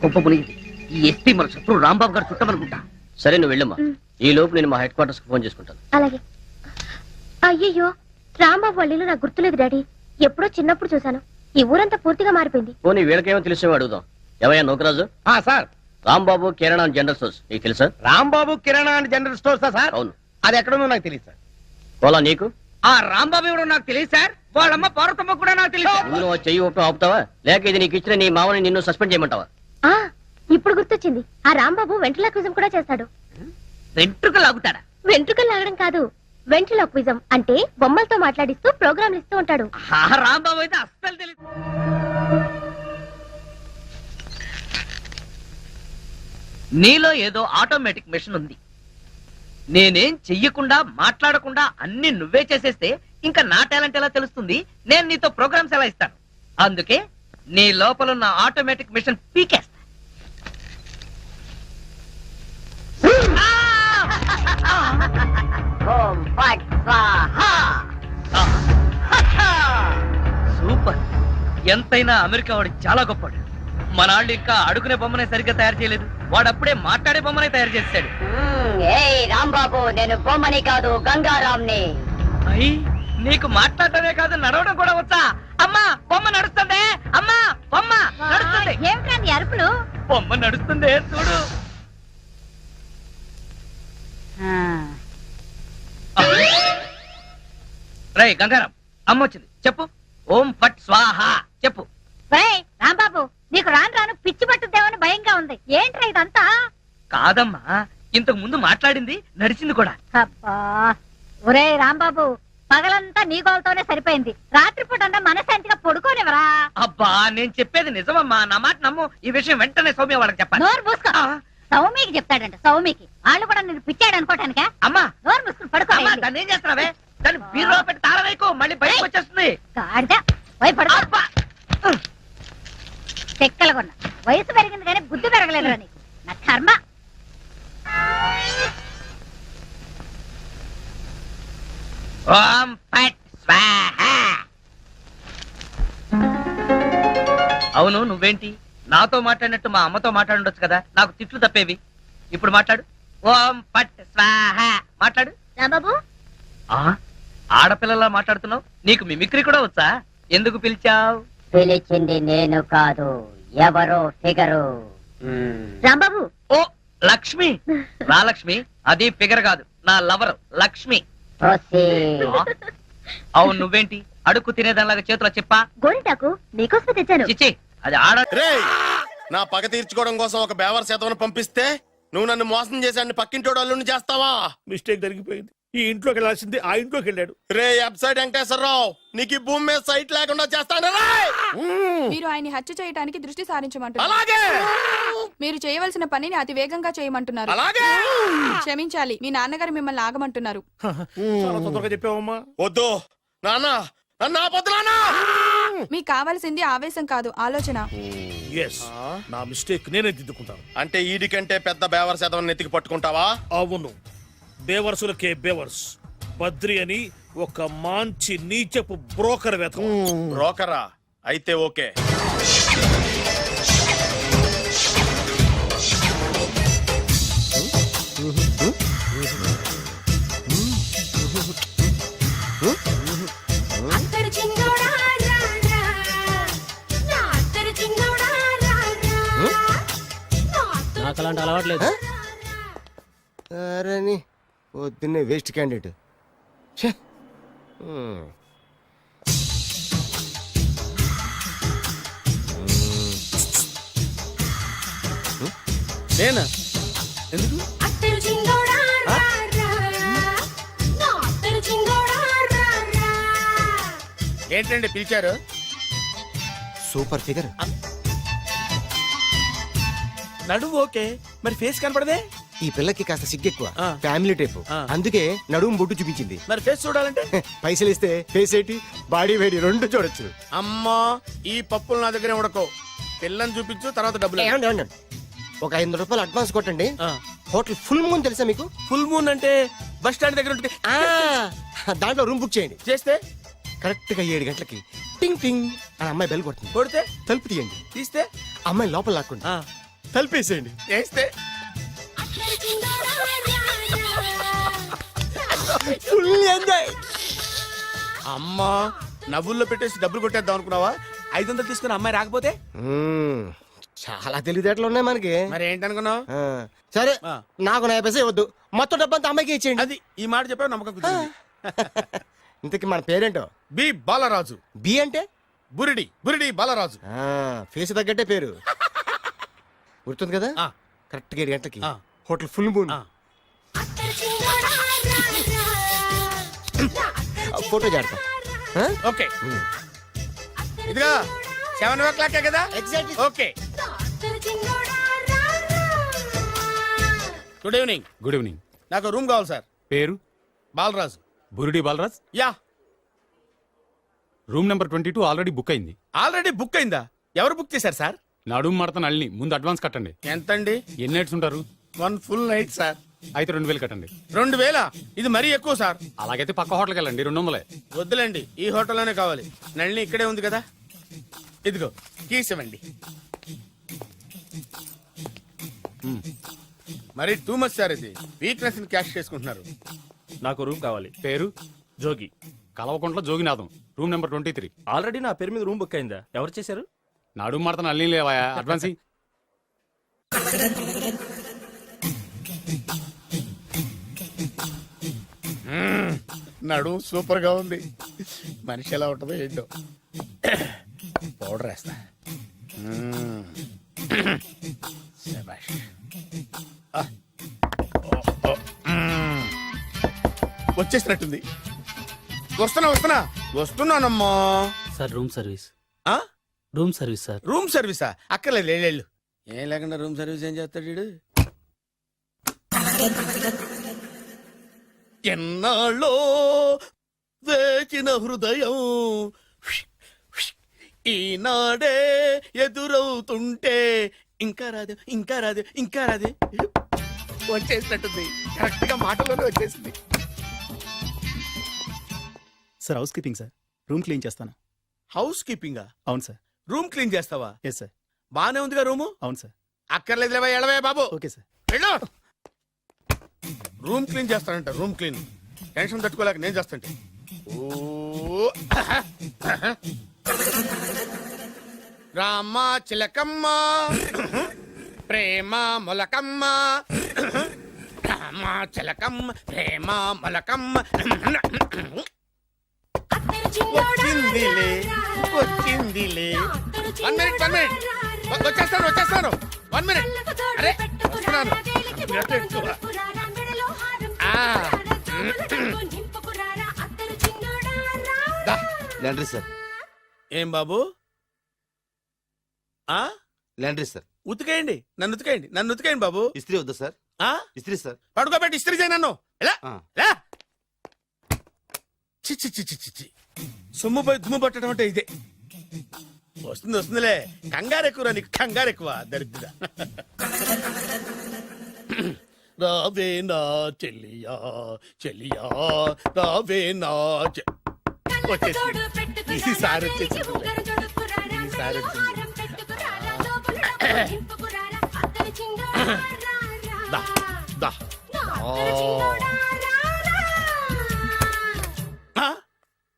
గొప్ప మునిగింది. ఈ ఎస్పీ మన శత్రు రాంబాబు గారు చుట్టమనుకుంటా. సరే, నువ్వు వెళ్ళమ్మా. ఈ లోపు నేను మా హెడ్ క్వార్టర్స్ కి ఫోన్ చేసుకుంటాను. అలాగే. అయ్యయ్యో, రాంబాబు వాళ్ళ ఇల్లు నాకు గుర్తులేదు డాడీ. ఎప్పుడో చిన్నప్పుడు చూశాను. ఈ ఊరంతా పూర్తిగా మారిపోయింది. పోనీ వీళ్ళకేమో తెలిసేవో అడుగుదాం. ఎవయ్యా నూకరాజు? సార్, రాంబాబు కిరాణా జనరల్ స్టోర్స్ నీకు తెలుసా? రాంబాబు కిరాణా అండ్ జనరల్ స్టోర్స్ సార్? అవును. అది ఎక్కడుందో నాకు తెలియదు సార్. పోలా నీకు? ఆ రాంబాబు ఎవరో నాకు తెలియదు సార్. వాళ్ళమ్మ పార్వతమ్మ కూడా నాకు తెలియదు. నువ్వు చెయ్యి ఒప్పి ఆపుతావా, లేక ఇది నీకు ఇచ్చిన నీ మామని నిన్ను సస్పెండ్ చేయమంటావా? ఆ ఇప్పుడు గుర్తొచ్చింది. ఆ రాంబాబు వెంట్రులాక్విజం కూడా చేస్తాడు. వెంట్రుకలు లాగుతాడా? వెంట్రుకలు లాగడం కాదు, వెంట్రులాక్విజం అంటే బొమ్మలతో మాట్లాడిస్తూ ప్రోగ్రాంలు ఇస్తూ ఉంటాడు. ఆ రాంబాబు అయితే అస్సలు తెలియదు. నీలో ఏదో ఆటోమేటిక్ మెషిన్ ఉంది. నేనేం చెయ్యకుండా మాట్లాడకుండా అన్ని నువ్వే చేసేస్తే ఇంకా నా టాలెంట్ ఎలా తెలుస్తుంది? నేను నీతో ప్రోగ్రామ్స్ ఎలా ఇస్తాను? అందుకే నీ లోపల ఉన్న ఆటోమేటిక్ మిషన్ పీకేస్తా. ఓం ఫట్ స్వాహా. సూపర్. ఎంతైనా అమెరికా వాడు చాలా గొప్పవాడు. మనాళ్ళు ఇంకా అడుగునే బొమ్మనే సరిగ్గా తయారు చేయలేదు. వాడు అప్పుడే మాట్లాడే బొమ్మనే తయారు చేస్తాడు. ఏయ్ రాంబాబు, నేను బొమ్మని కాదు గంగారాంని. అయ్యి, నీకు మాట్లాడటమే కాదు నడవడం కూడా వచ్చా? అమ్మా బొమ్మ నడుస్తుంది. అమ్మా బొమ్మ నడుస్తుంది. ఏమిటా నీ అరుపులు? బొమ్మ నడుస్తుంది చూడు. రై గంగారాం, అమ్మ వచ్చింది. చెప్పు. ఓం ఫట్ స్వాహ చెప్పు. రాంబాబు, నీకు రాను రాను పిచ్చి పట్టుద్దేమని భయంగా ఉంది. ఏంట్రా ఇదంతా? కాదమ్మా, ఇంతకు ముందు మాట్లాడింది నడిచింది కూడా. అబ్బా, ఒరే రాంబాబు, పగలంతా నీ గోలతోనే సరిపోయింది. రాత్రిపూట మనశాంతిగా పడుకోనివరా? అబ్బా, నేను చెప్పేది నిజమమ్మా, నా మాట నమ్ము. ఈ విషయం వెంటనే సౌమ్య వాళ్ళకి చెప్పాలి. నోరు మూసుకో. సౌమికి చెప్తాడంట. సౌమికి వాళ్ళు కూడా నేను పిచ్చాడు అనుకోటానికా? అమ్మా నోరు మూసుకుని పడుకో. అమ్మా, దాన్ని ఏం చేస్తున్నావే? దాన్ని బీరులో పెట్టి తాళం వేయకు, మళ్ళీ బయటకు వచ్చేస్తుంది. గాడిద, పోయి పడుకో. అబ్బా, చెక్కలగొన్న వయసు పెరిగింది కానీ బుద్ధి పెరగలేదురా నీకు. నా కర్మ. ఓం ఫట్ స్వాహ. అవును, నువ్వేంటి నాతో మాట్లాడినట్టు మా అమ్మతో మాట్లాడుండొచ్చు కదా, నాకు తిట్లు తప్పేవి. ఇప్పుడు మాట్లాడు. ఓం ఫట్ స్వాహ మాట్లాడు. రాంబాబు, ఆడపిల్లలా మాట్లాడుతున్నావు. నీకు మిమిక్రీ కూడా వచ్చా? ఎందుకు పిలిచావు? పిలిచింది నేను కాదు, ఎవరో ఫిగరు. రాంబాబు. ఓ లక్ష్మి. రా లక్ష్మి, అది ఫిగర్ కాదు, నా లవర్ లక్ష్మి. అవును, నువ్వేంటి అడుక్కు తినేదానిలాగా చేతిలో చెప్పా? గోరింటాకు నీకోసమే తెచ్చాను. చిచ్చి, అది ఆడ. నా పగ తీర్చుకోవడం కోసం ఒక బేవర్ శాతం పంపిస్తే నువ్వు నన్ను మోసం చేశాన్ని పక్కింటోడు అల్లుని చేస్తావా? మిస్టేక్ జరిగిపోయింది. ఈ ఇంట్లోకి వెళ్ళాల్సింది ఆ ఇంట్లోకి వెళ్ళాడు. రే వెబ్సైట్ వెంకటేశ్వరరావు, నీకు ఈ భూమి మీద సైట్ లేకుండా చేస్తాను. మీరు ఆయన్ని హత్య చేయడానికి దృష్టి సారించమంటున్నారు. అలాగే. మీరు చేయవలసిన పనిని అతి వేగంగా చేయమంటున్నారు. అలాగే. క్షమించాలి, మీ నాన్నగారు మిమ్మల్ని ఆగమంటున్నారు. చాలా తొందరగా చెప్పావమ్మా. వద్దు నాన్న, నన్ను ఆపొద్దు నాన్న. మీకు కావాల్సింది ఆవేశం కాదు, ఆలోచన. ఎస్, నా మిస్టేక్ నేనే దిద్దుకుంటాను. అంటే ఈడి కంటే పెద్ద బేవర్ శాతం నెత్తికి పట్టుకుంటావా? అవును, బేవర్సులకే బేవర్స్. బద్రి అని ఒక మంచి నీచపు బ్రోకర్ వేతం. బ్రోకరా? అయితే ఓకే. రావట్లేదు. అరే నీ పొద్దున్నే వేస్ట్ క్యాండిడేట్. నేనా ఎందుకు ఏంటండి పిలిచారు? Super figure. నడువు ఓకే, మరి ఫేస్ కనపడదే. ఈ పిల్లకి కాస్త సిగ్గెక్కువ, ఆ. Family type. ఆ. అందుకే నడుము బొట్టు చూపించింది. మరి ఫేస్ చూడాలంటే పైసలు ఇస్తే ఫేస్ ఏంటి బాడీ వేడి రెండు చూడొచ్చు. అమ్మా ఈ పప్పులు నా దగ్గర ఉడకో. పిల్లని చూపించు, తర్వాత డబ్బులు. ఏమండి, ఏమండి? ఒక 500 రూపాయలు అడ్వాన్స్ కొట్టండి. హోటల్ ఫుల్ మూన్ తెలుసా మీకు? ఫుల్ మూన్ అంటే బస్ స్టాండ్ దగ్గర ఉంటుంది. దాంట్లో రూమ్ బుక్ చేయండి. చేస్తే కరెక్ట్ గా 7 గంటలకి టింగ్ టింగ్ అని అమ్మాయి బెల్ కొడుతుంది. కొడితే తలుపు తీయండి. తీస్తే అమ్మాయి లోపల లాక్కండి. తలుపేసేయండి. చేస్తే ఫుల్ ఎంజాయ్. అమ్మా నవ్వుల్లో పెట్టేసి డబ్బులు కొట్టేద్దాం అనుకున్నావా? 500 తీసుకుని అమ్మాయి రాకపోతే చాలా తెలివితేటలు ఉన్నాయి మనకి. మరి ఏంటనుకున్నావు? సరే, ఆ. నాకు 50 పైసలు వద్దు, మొత్తం డబ్బంతా అమ్మాయికి ఇచ్చేయండి. అది ఈ మాట చెప్పావు, నమ్మకం కుదిరింది. ఇంతకి మన పేరేంటో? బి బాలరాజు. బి అంటే బురిడి బురిడి బాలరాజు. ఫేస్ తగ్గట్టే పేరు. గుర్తుంది కదా? ఆ. కరెక్ట్ గా 7 గంటలకి ఆ. Hotel full moon. ఆ. ఫోటో జాడతా. ఓకే ఇదిగా 7:00 కదా? Exactly. Okay. Good evening. Good evening. నాకు రూమ్ కావాలి సార్. పేరు? Balaraju. Burudi Balaraj. Yeah. Room number 22 already book అయింది. ఆల్రెడీ బుక్ అయిందా? ఎవరు బుక్ చేశారు సార్? నడుము మడత నళ్ళని ముందు అడ్వాన్స్ కట్టండి. ఎంతండి? ఎన్ని నైట్స్ ఉంటారు? 1 ఫుల్ నైట్ సార్. అయితే 2000 కట్టండి. 2000? ఇది మరీ ఎక్కువ సార్. అలాగైతే పక్క హోటల్కి వెళ్ళండి, 200. వద్దులేండి, ఈ హోటల్లోనే కావాలి. నళిని ఇక్కడే ఉంది కదా. ఇదిగో కీస్ ఇవ్వండి. మరి టూ మచ్ సార్, ఇది వీక్నెస్ ని క్యాష్ చేసుకుంటున్నారు. నాకు రూమ్ కావాలి. పేరు? Jogi. Kalavakuntla Joginatham. Room number 23. Already నా పేరు మీద రూమ్ బుక్ అయిందా? ఎవరు చేశారు? నడుము మడత నళ్ళని లేవా? అడ్వాన్స్ ఇయ్యి. నడు సూపర్ గా ఉంది. మనిషి ఎలా ఉంటుందో ఏంటో. పౌడర్ వేస్తా. శభాష్. వచ్చేసినట్టుంది. వస్తున్నానమ్మా. Sir room service. ఆ? Room service sir. రూమ్ సర్వీసా? అక్కర్లేదు, లేళ్ళు. ఏం లేకుండా రూమ్ సర్వీస్ ఏం చేస్తాడు వీడు? ఎన్నాళ్ళో వేచిన హృదయం ఈనాడే ఎదురవుతుంటే ఇంకా రాదు, ఇంకా రాదు, ఇంకా రాదు. వచ్చేసినట్టుంది. కరెక్ట్ గా మాటలోనే వచ్చేసింది. Sir housekeeping sir. Room clean చేస్తాను. హౌస్ కీపింగా? అవును సార్. రూమ్ క్లీన్ చేస్తావా? Yes sir. బానే ఉందిగా రూము? అవును సార్. అక్కర్లేదు, ఎడవే బాబు. Okay sir. వెళ్ళు. రూమ్ క్లీన్ చేస్తానంట. రూమ్ క్లీన్ టెన్షన్ తట్టుకోలేక నేను చేస్తాంటే. ఓ రామ చిలకమ్మ ప్రేమ మొలకమ్మ, రామ చిలకమ్మ ప్రేమ మొలకమ్మ. వచ్చిందిలే వచ్చిందిలే. 1 మినిట్ 1 మినిట్. వచ్చేస్తాను 1 మినిట్. అరే వస్తున్నాను. Laundry sir. ఏం బాబు? Laundry sir. ఉతికేయండి, నన్ను ఉతికేయండి, నన్ను ఉతికేయండి బాబు. ఇస్త్రీ వద్దా సార్? ఇస్త్రీ సార్. పడుకోబెట్టి ఇస్త్రీ చేయి నన్ను. ఎలా చిచ్చి చిచ్చి చిచ్చి. సొమ్ము పోయి దుమ్ము పట్టడం అంటే ఇదే. వస్తుందిలే. కంగారు ఎక్కువ, నీకు కంగారు ఎక్కువ. దరిద్ర. రావే నా చెల్లియా చెల్లియా రావే నా వచ్చేసి ఈసారి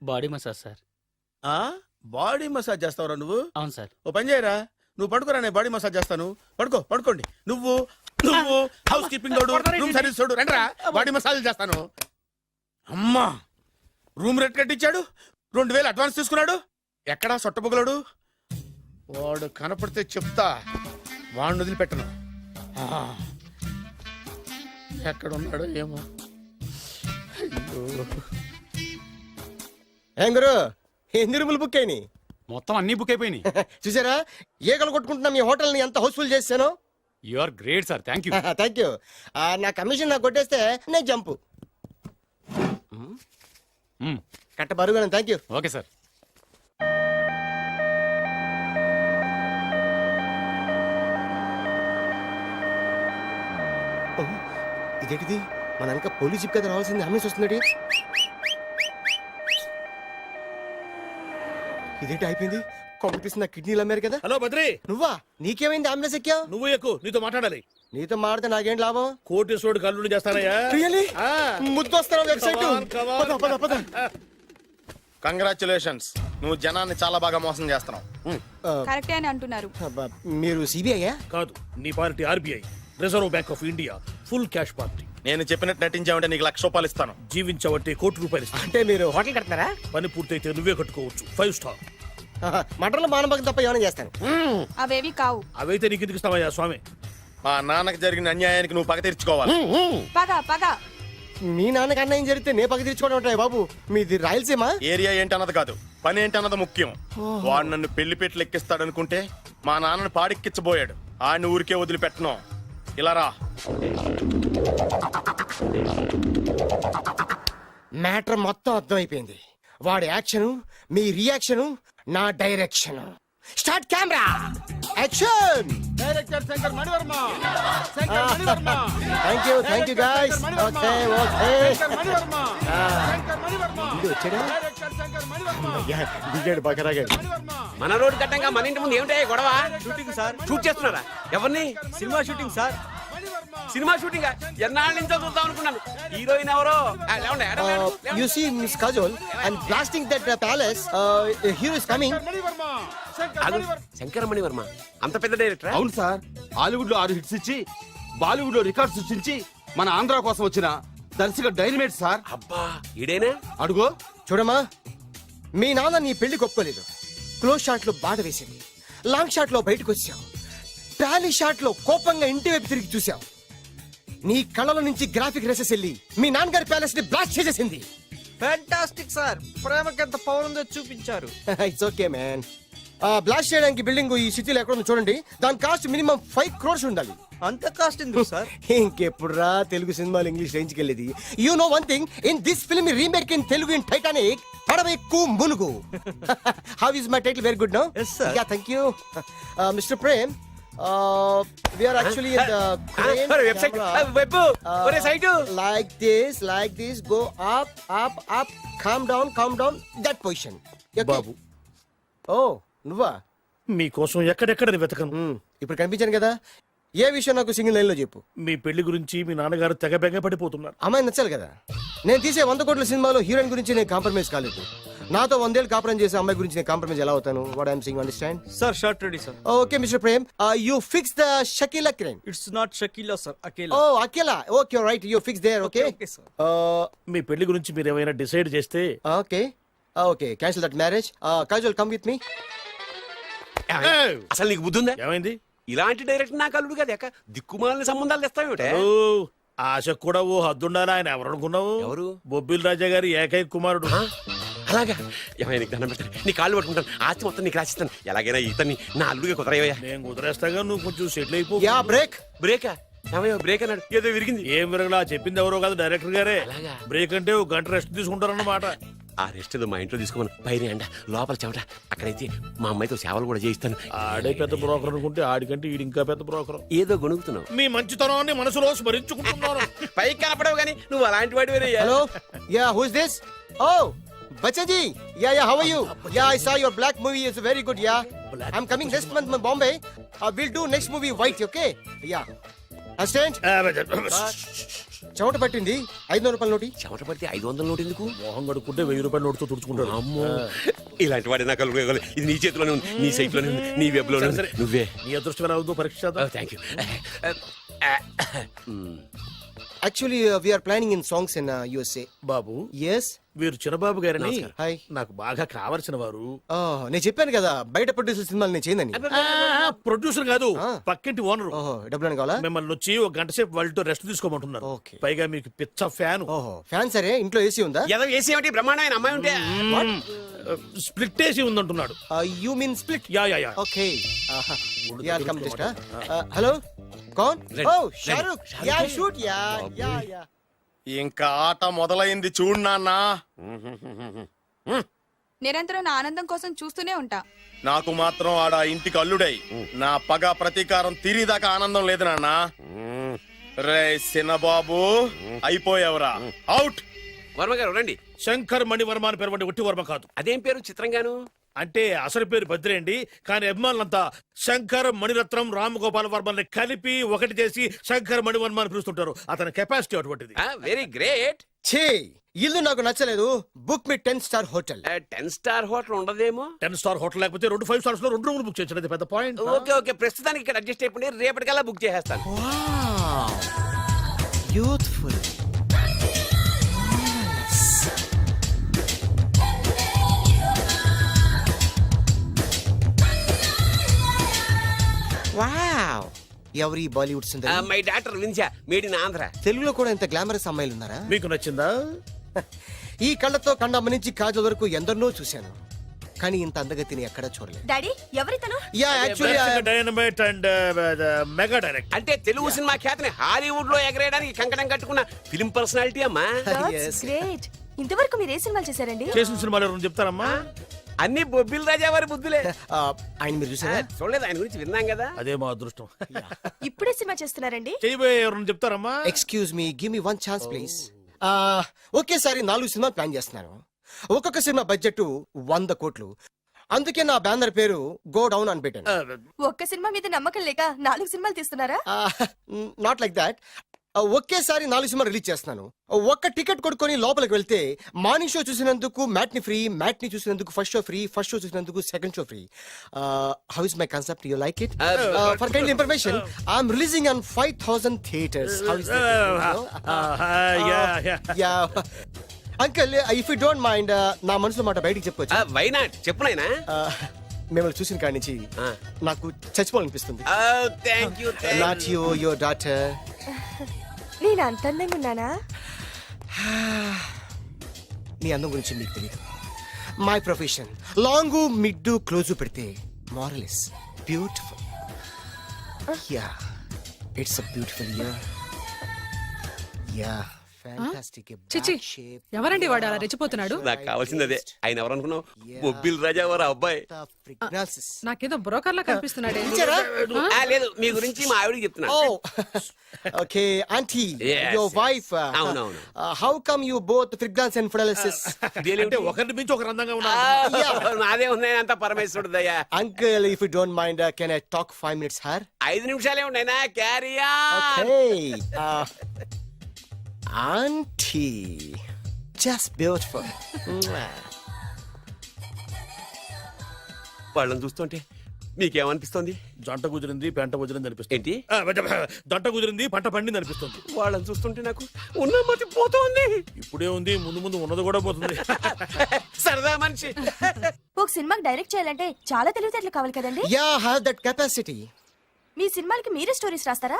body massage sir. Body massage చేస్తావురా నువ్వు? అవును సార్. ఓ పని చేయరా, నువ్వు పడుకోరా, నేను బాడీ మసాజ్ చేస్తాను. పడుకోండి. నువ్వు హౌస్ కీపింగ్ రూమ్ సర్వీస్ చూడు, రండిరా బాడీ మసాజ్ చేస్తాను. అమ్మా, రూమ్ రేట్ కట్టించాడు, 2000 అడ్వాన్స్ తీసుకున్నాడు. ఎక్కడా సొట్టబొగలాడు? వాడు కనపడితే చెప్తా, వాడిని వదిలిపెట్టను. ఎక్కడున్నాడో ఏమో. ఏం గురు, ఎన్ని రూములు బుక్ అయినాయి? మొత్తం అన్ని బుక్ అయిపోయినాయి. చూసారా ఏకలు కొట్టుకుంటున్నా మీ హోటల్ ని ఎంత హౌస్ఫుల్ చేశాను. You are great sir, thank you. Thank you. నా కమిషన్ నాకు కొట్టేస్తే నేను జంపు కట్ట బరుగా. Thank you. Okay sir. ఇదేంటిది, మన వెనక పోలీస్ జిప్ కదా రావాల్సింది, అంబులెన్స్ వస్తుంది. ఇదేంటి అయిపోయింది, కొంపటిస్తుంది, కిడ్నీలు అమ్మారు కదా. హలో బద్రి, నువ్వా? నీకేమైంది, అంబులెన్స్ ఎక్కావు? నువ్వు ఎక్కువ, నీతో మాట్లాడాలి. నీతో మాడితే నాకేం లాభం? కోటేశ్వరుడు కల్లుడు చేస్తానయ్యా. Really? ముద్దు వస్తారా వెబ్సైట్? పద, పద. కంగ్రాచులేషన్స్, నువ్వు జనాన్ని చాలా బాగా మోసం చేస్తున్నావు. కరెక్టే అని అంటున్నారు. అబ్బా, మీరు సిబిఐయా? కాదు, నీ party RBI, reserve bank of India, full cash party. నేను చెప్పినట్టు నటించావంటే నీకు ₹1,00,000 ఇస్తాను. జీవించబట్టి ₹1,00,00,000 ఇస్తాను. అంటే మీరు హోటల్ కడతారా? పని పూర్తయితే నువ్వే కట్టుకోవచ్చు, 5 స్టార్. మటన్లో మానభంగం తప్ప ఏమైనా చేస్తాను. అవేవి కావు. అవైతే నీకు ఎందుకు ఇస్తావయ్యా స్వామి? మా నాన్నకి జరిగిన అన్యాయానికి నువ్వు పగ తీర్చుకోవాలి. పగ మీ నాన్నకి అన్యాయం జరిగితే నే పక్క తీర్చుకోవడం ఉంటాయి బాబు. మీది రాయలసీమ. ఏరియా ఏంటన్నది కాదు, పని ఏంటన్నది ముఖ్యం. వాడు నన్ను పెళ్లి పెట్లు ఎక్కిస్తాడు అనుకుంటే మా నాన్నను పాడెక్కించబోయాడు. ఆయన ఊరికే వదిలిపెట్టను. ఇలా రా. మ్యాటర్ మొత్తం అర్థమైపోయింది. వాడి యాక్షన్, మీ రియాక్షన్, నా direction. Start camera, action. Director Shankar Mani Varma. Thank you guys. Okay. దిగాడు బాగా రాగాడు. మన రోడ్డు కట్టంగా మన ఇంటి ముందు ఏమిటాయి గొడవ? Shooting sir. షూట్ చేస్తున్నారా? ఎవరిని? Cinema shooting sir. Cinema shooting ఎన్నాళ్ళ నుంచో చూద్దాం అనుకున్నాను. హీరోయిన్ ఎవరో? You see Miss Kajol and blasting that palace. Hero is coming. Shankara Mani Varma అంత పెద్ద డైరెక్టర్? అవును సార్, హాలీవుడ్ లో 6 హిట్స్ ఇచ్చి బాలీవుడ్ లో రికార్డ్ సృష్టించి మన ఆంధ్ర కోసం వచ్చిన దర్శక డైనమేట్ సార్. అబ్బా, ఈడేనా? అడుగో. చూడమ్మా, మీ నాన్న నీ పెళ్లి ఒప్పుకోలేదు. క్లోజ్ షాట్ లో బాధ వేసింది, లాంగ్ షాట్ లో బయటకు వచ్చావు, టాలీ షాట్ లో కోపంగా ఇంటి వైపు తిరిగి చూసావు. నీ కళ్ళల నుంచి గ్రాఫిక్ రెసెస్ వెళ్ళి మీ నాన్నగారి ప్యాలెస్ ని బ్లాస్ట్ చేసేసింది. ఫ్యాంటాస్టిక్ సార్, ప్రేమకి ఎంత పవర్ ఉందో చూపించారు. It's okay man. బ్లాస్ట్ చేయడానికి బిల్డింగ్ ఈ సిటీలో ఎక్కడ ఉందో చూడండి. దాని కాస్ట్ మినిమం 5 crores ఉండాలి. అంత కాస్ట్ ఎందుకు సార్? ఇంకెప్పుడు రా తెలుగు సినిమాలు ఇంగ్లీష్ రేంజ్కి వెళ్ళేది. You know one thing, in this film remake in Telugu in Titanic, పడవెక్కు మునుగు. How is my title? Very good no. Yes sir. Yeah, thank you. Mr. Prem, we are actually in the crane website camera. Web ఒరే site like this, go up, calm down, that position. Okay? బాబు, Oh, నువ్వా? మీకోసం ఎక్కడెక్కడ వెతకను. ఇప్పుడు కనిపించాను కదా. ఏ విషయం నాకు single line లో చెప్పు. మీ పెళ్లి గురించి మీ నాన్నగారు తెగ బెంగ పడిపోతున్నారు. అమ్మాయి నచ్చాలి కదా. నేను తీసే 100 కోట్ల సినిమాలో హీరోయిన్ గురించి నేను కాంప్రమైజ్ కాలేదు. నాతో 100 ఏళ్ళు కాపురం చేసే అమ్మాయి గురించి నేను కాంప్రమైజ్ ఎలా అవుతాను? What I'm saying, understand? Sir shot ready sir. Okay mister Prem, you fix the Shakeela crane. It's not Shakeela sir, Akela. Oh Akela, okay right, you fix there. Okay Okay, sir. మీ పెళ్లి గురించి మీరు ఏమైనా డిసైడ్ చేస్తే okay cancel that marriage. Kajal come with me. అసలు నీకు బుద్ధి ఉందా? ఏమైంది? ఇలాంటి డైరెక్టర్ నాకు అల్లుడు కదా, దిక్కుమాలిన సంబంధాలు తెస్తావేమిటే? ఆశకు కూడా ఓ హద్దుండాలి. ఆయన ఎవరు అనుకున్నావు? ఎవరు? బొబ్బిల్ రాజా గారి ఏకైక కుమారుడు. అలాగా? ఏమైనా నీకు దండం పెడతాను, నీ కాళ్ళు పట్టుకుంటాను, ఆస్తి మొత్తం నీకు రాసిస్తాను. ఎలాగైనా ఇతన్ని నా అల్లుడిగా కుదరయ్యా. నేను కుదిరేస్తాగా, నువ్వు కొంచెం సెటిల్ అయిపో. Yeah break. బ్రేకా? ఏమయ్యో బ్రేక్ అన్నాడు, ఏదో విరిగింది. ఏం విరగలా, చెప్పింది ఎవరో కాదు, డైరెక్టర్ గారే. అలాగా? బ్రేక్ అంటే ఒక గంట రెస్ట్ తీసుకుంటారన్నమాట. ఆ రెస్ట్ ఏదో మా ఇంట్లో తీసుకోమను. పైన అండ, లోపల చెమట. అక్కడైతే మా అమ్మాయితో సేవలు కూడా చేయిస్తాను. ఆడే పెద్ద బ్రోకర్ అనుకుంటే ఆడికంటే ఈడు ఇంకా పెద్ద బ్రోకర్. ఏదో గొణుగుతున్నావు. మీ మంచితనాన్ని మనసులో స్మరించుకుంటున్నాను. పైకి కనపడవు కానీ నువ్వు అలాంటి వాడి. Hello, yeah who is this? Oh Bachchan ji, yeah, how are you? Yeah, I saw your black movie, it's very good, yeah. I'm coming next month in Bombay. We'll do next movie white, okay? Yeah. Assistant? చెమట పట్టింది, 500 రూపాయల నోటి. చెమట పడితే 500 note ఎందుకు? మోహం కడుక్కుంటే 1000 రూపాయల నోటుతో తుడుచుకుంటాడు. అమ్మో, ఇలాంటి వాడి నాకు అల్లుడు కావాలి. ఇది నీ చేతిలోనే ఉంది, నీ సైట్ లోనే ఉంది, నీ వెబ్ లోనే ఉంది. నువ్వే. నీ అదృష్టం ఎలా అవుతుందో పరీక్ష thank you. Actually, we are planning in songs in USA. Babu Yes. వీరు చిన్నబాబు గారని హాయ్. నాకు బాగా కావలసిన వారు. నేను చెప్పాను కదా బయట ప్రొడ్యూసర్ సినిమాలు నేను చేయనని. ప్రొడ్యూసర్ కాదు, ఆ. పక్కింటి ఓనరు. ఓహో, డబ్బులు కావాలా? మిమ్మల్ని వచ్చి ఒక గంట సేపు వాళ్ళతో రెస్ట్ తీసుకోమంటున్నారు. ఓకే. పైగా మీకు పిచ్చ ఫ్యాన్. ఓహో, ఫ్యాన్ సరే. ఇంట్లో ఏసీ ఉందా? ఏదో ఏసీ ఏమిటి బ్రహ్మాండమైన అమ్మాయి ఉంటే స్ప్లిట్ వేసి ఉందంటున్నాడు. You mean split? Yeah yeah yeah. Okay. Yeah, I'll come just. Hello? Kaun? Oh, Shahrukh. Yeah, shoot. Yeah. ఇంకా ఆట మొదలైంది చూడు నాన్న. నిరంతరం నా ఆనందం కోసం చూస్తూనే ఉంటా. నాకు మాత్రం ఆడ ఇంటికి అల్లుడై నా పగ ప్రతీకారం తీరిదాకా ఆనందం లేదు నాన్న. రే సినబాబు, అయిపోయావురా, అవుట్. వర్మ గారు రండి. శంకర్ మణివర్మ అని పేరు ఒట్టి వర్మ కాదు. అదేం పేరు చిత్రంగాను? అంటే అసలు పేరు బద్రి అండి, కానీ అభిమానులంతా శంకర్ మణిరత్నం రామగోపాల్ వర్మని కలిపి ఒకటి చేసి శంకర్ మణివర్మ అని పిలుస్తుంటారు. అతని కెపాసిటీ అటువంటిది. Very great. ఛీ, ఇల్లు నాకు నచ్చలేదు. బుక్ మీ 10-star హోటల్. 10 స్టార్ హోటల్ ఉండదేమో. 10 స్టార్ హోటల్ లేకపోతే 2 5 స్టార్స్ లో 2 రూములు బుక్ చేయొచ్చు. అది పెద్ద పాయింట్. ఓకే ప్రస్తుతానికి ఇక్కడ అడ్జస్ట్ అయిపోయి రేపటికల్లా బుక్ చేసేస్తాను. Youthful. వావ్, ఎవరి బాలీవుడ్ సుందరి? మై డాక్టర్ విన్సా, మేడ్ ఇన్ ఆంధ్ర. తెలుగులో కూడా ఇంత గ్లామరస్ అమ్మాయిలు ఉన్నారా? మీకు నచ్చిందా? ఈ కళ్ళతో కండమ్మ నుంచి కాజల్ వరకు ఎందరినో చూశాను, కానీ ఇంత అందగతిని ఎక్కడా చూడలేదు. డాడీ ఎవరితను? Yeah, actually dynamite and mega direct. అంటే తెలుగు సినిమా ఖ్యాతిని హాలీవుడ్ లో ఎగరేయడానికి కంకణం కట్టుకున్న ఫిలిం పర్సనాలిటీ అమ్మా. గ్రేట్. ఇంతవరకు మీరు ఏ సినిమాలు చేశారండి? చేసిన సినిమాలు ఎవరు చెప్తారమ్మా? అన్ని బొబ్బిల్ రాజా వారి బుద్ధులే. ఆయన మీరు చూసారా? చూడలేదు, ఆయన గురించి విన్నాం కదా. అదే మా అదృష్టం. ఇప్పుడే సినిమా చేస్తున్నారండి? చేయబోయే ఎవరు చెప్తారమ్మా? Excuse me, give me 1 chance please. ఒకేసారి 4 సినిమాలు ప్లాన్ చేస్తున్నాను. ఒక్కొక్క సినిమా బడ్జెట్ 100 కోట్లు. అందుకే నా బ్యానర్ పేరు గో డౌన్ అని పెట్టాను. ఒక్క సినిమా మీద నమ్మకం లేక 4 సినిమాలు తీస్తున్నారా? Not like that. ఒకేసారి 4 సినిమా రిలీజ్ చేస్తున్నాను. ఒక్క టికెట్ కొనుక్కొని లోపలికి వెళ్తే మార్నింగ్ షో చూసినందుకు మ్యాట్ని ఫ్రీ, మ్యాట్ని చూసినందుకు first show free, first show చూసినందుకు second show free. How is my concept? You like it? For kind information, I'm releasing on 5000 theatres. How is that? Uncle, if you don't mind, నా మనసులో మాట బయటికి చెప్పొచ్చు? Why not, చెప్పు నాయనా. మిమ్మల్ని చూసిన కాడి నుంచి నాకు చచ్చిపోవాలనిపిస్తుంది. Thank you. Not you, your daughter. నేను అంత అందంగా ఉన్నానా? నీ అందం గురించి మీకు తెలియదు. My profession long mid close పెడితే moral is beautiful. Yeah, it's a beautiful year. Yeah, fantastic. చిచి, ఎవరండి వాడు అలా రెచ్చిపోతున్నాడు? నాకు కావాల్సింది అదే. ఆయన ఎవరు అనుకున్నావు? బొబ్బిల్ రాజా వారు అబ్బాయి. నాకేదో బ్రోకర్ లా కనిపిస్తున్నాడే. లేదు, మీ గురించి మా ఆవిడకి చెప్తున్నా. Okay aunty, Yes, your wife. అవునవును. How come you both fragrance and fidelities? అంటే ఒకరిని మించి ఒకరు అందంగా ఉన్నారు. నాదే ఉన్నాయి అంత పరమేశ్వరుడు దయ్యా. Uncle, if you don't mind, can I talk 5 minutes her? 5 నిమిషాలే ఉన్నాయినా, carry okay. Aunty, just beautiful. వాళ్ళని చూస్తుంటే మీకేమనిపిస్తుంది? జంట కుదిరింది, పెంట కుదిరింది అనిపిస్తుంది. ఏంటి? జంట కుదిరింది, పంట పండింది అనిపిస్తుంది. వాళ్ళని చూస్తుంటే నాకు ఉన్నమతి పోతోంది. ఇప్పుడే ఉంది, ముందు ముందు ఉన్నది కూడా పోతుంది. సరదా మనిషి. ఒక సినిమాకి డైరెక్ట్ చేయాలంటే చాలా తెలివితేటలు కావాలి కదండి? Yeah, have that capacity. మీ సినిమాలకి మీరే స్టోరీస్ రాస్తారా?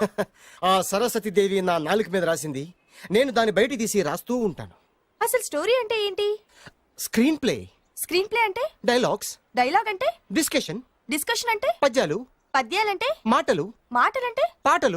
ఆ సరస్వతి దేవి నా నాలుక మీద రాసింది, నేను దాన్ని బయట తీసి రాస్తూ ఉంటాను. అసలు స్టోరీ అంటే ఏంటి? Screen play. స్క్రీన్ ప్లే అంటే? డైలాగ్స్. డైలాగ్ అంటే? డిస్కషన్. డిస్కషన్ అంటే? పద్యాలు. పద్యాలంటే? మాటలు. మాటలంటే? పాటలు.